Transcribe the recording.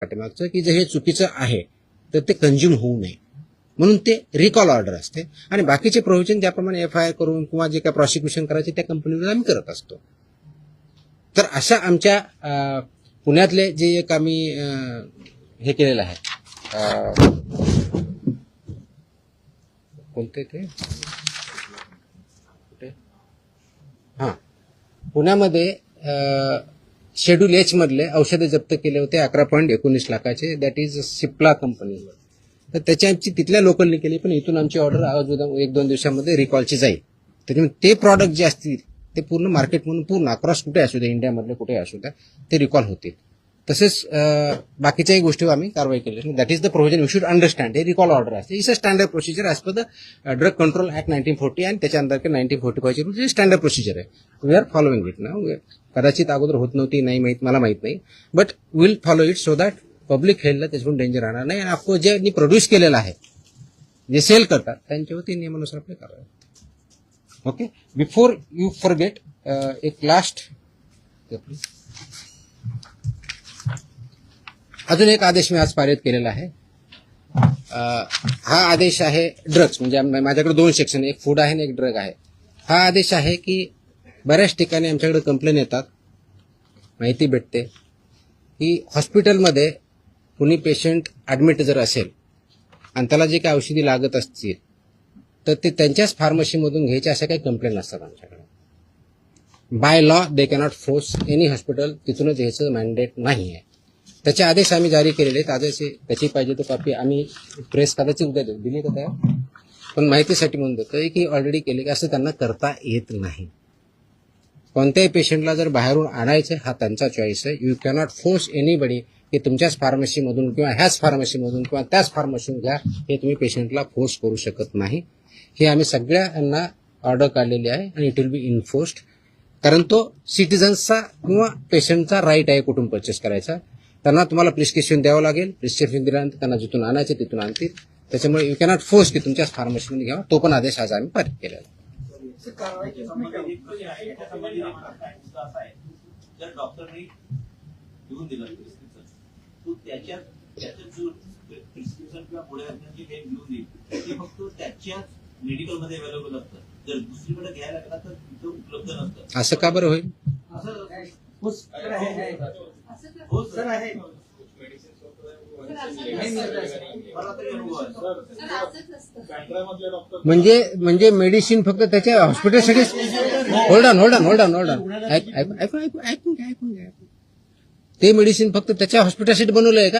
पाठीमागचं की जे हे चुकीचं आहे तर ते कंझ्युम होऊ नये म्हणून ते रिकॉल ऑर्डर असते आणि बाकीचे प्रोव्हिजन ज्याप्रमाणे FIR करून किंवा जे काही प्रॉसिक्युशन करायचे त्या कंपनीवर आम्ही करत असतो. तर अशा आमच्या पुण्यातले जे एक आम्ही हे केलेलं आहे कोणते ते हां पुण्यामध्ये शेड्यूल H मधले औषधे जप्त केले होते 11.19 लाखाचे. That is Cipla company. तर त्याची आमची तिथल्या लोकलनी केली पण इथून आमची ऑर्डर आज 1-2 दिवसामध्ये रिकॉलची जाईल. त्याच्यामुळे ते प्रॉडक्ट जे असतील ते पूर्ण मार्केट म्हणून पूर्ण अक्रॉस कुठे असू द्या इंडियामधले कुठे असू द्या ते रिकॉल होतील. तसेच बाकीच्याही गोष्टीवर आम्ही कारवाई केली. That is the provision you should understand. हे रिकॉल ऑर्डर असते. It's a standard procedure as per the drug control act 1940 आणि त्याच्या अंतर्गत 1945 ची स्टँडर्ड प्रोसिजर आहे. We are following it now. कदाचित अगोदर होत नव्हती नाही माहित मला माहित नाही but will follow it so that public हेल्थला त्याच्यातून डेंजर राहणार नाही. आणि ऑफकोर्स ज्यांनी प्रोड्यूस केलेलं आहे जे सेल करतात त्यांच्यावरती नियमानुसार आपले कारवाई. ओके बिफोर यू फॉरगेट एक लास्ट अजून एक आदेश मी आज पारित केलेला आहे. हा आदेश आहे ड्रग्स म्हणजे माझ्याकडे 2 सेक्शन एक फूड आहे आणि एक ड्रग आहे. हा आदेश आहे की बऱ्याच ठिकाणी आमच्याकडे कंप्लेन येतात माहिती भेटते की हॉस्पिटलमध्ये कुणी पेशंट ॲडमिट जर असेल आणि त्याला जे काही औषधी लागत असतील तर ते त्यांच्याच फार्मसीमधून घ्यायचे अशा काही कंप्लेन असतात आमच्याकडे. By law they cannot force any hospital तिथूनच घ्यायचं मॅन्डेट नाही आहे. त्याचे आदेश आम्ही जारी केलेले आहेत. आदेश त्याची पाहिजे तो कॉपी आम्ही प्रेस कदाचित उद्या दिली का त्या पण माहितीसाठी म्हणून देतोय की ऑलरेडी केले की असं त्यांना करता येत नाही. कोणत्याही पेशंटला जर बाहेरून आणायचं हा त्यांचा चॉईस आहे. यू कॅनॉट फोर्स एनीबडी की तुमच्याच फार्मसीमधून किंवा ह्याच फार्मसीमधून किंवा त्याच फार्मसीमधून घ्या हे तुम्ही पेशंटला फोर्स करू शकत नाही. हे आम्ही सगळ्यांना ऑर्डर काढलेली आहे आणि इट विल बी इन्फोर्स्ड. कारण तो सिटिझन्सचा किंवा पेशंटचा राईट आहे कुठून परचेस करायचा. त्यांना तुम्हाला प्रिस्क्रिप्शन द्यावं लागेल. प्रिस्क्रिप्शन दिल्यानंतर त्यांना जिथून आणायचे तिथून आणतील. त्याच्यामुळे यू कॅनॉट फोर्स की तुमच्याच फार्मसीमध्ये घ्यावा. तो पण आदेश आज आम्ही पारित केलेला आहे. जर डॉक्टरने लिहून दिलं तो त्याच्यात जो प्रिस्क्रिप्शन किंवा पुढे जे काही लिहून देईल ते फक्त त्याच्याच मेडिकलमध्ये अवेलेबल असतं. जर दुसरीकडे घ्यायला लागला तर तिथं उपलब्ध नसतं. असं का बरं होईल? म्हणजे मेडिसिन फक्त त्याच्या हॉस्पिटलसाठी. होल्ड ऑन ऐकून घ्या. ते मेडिसिन फक्त त्याच्या हॉस्पिटलसाठी बनवलंय का?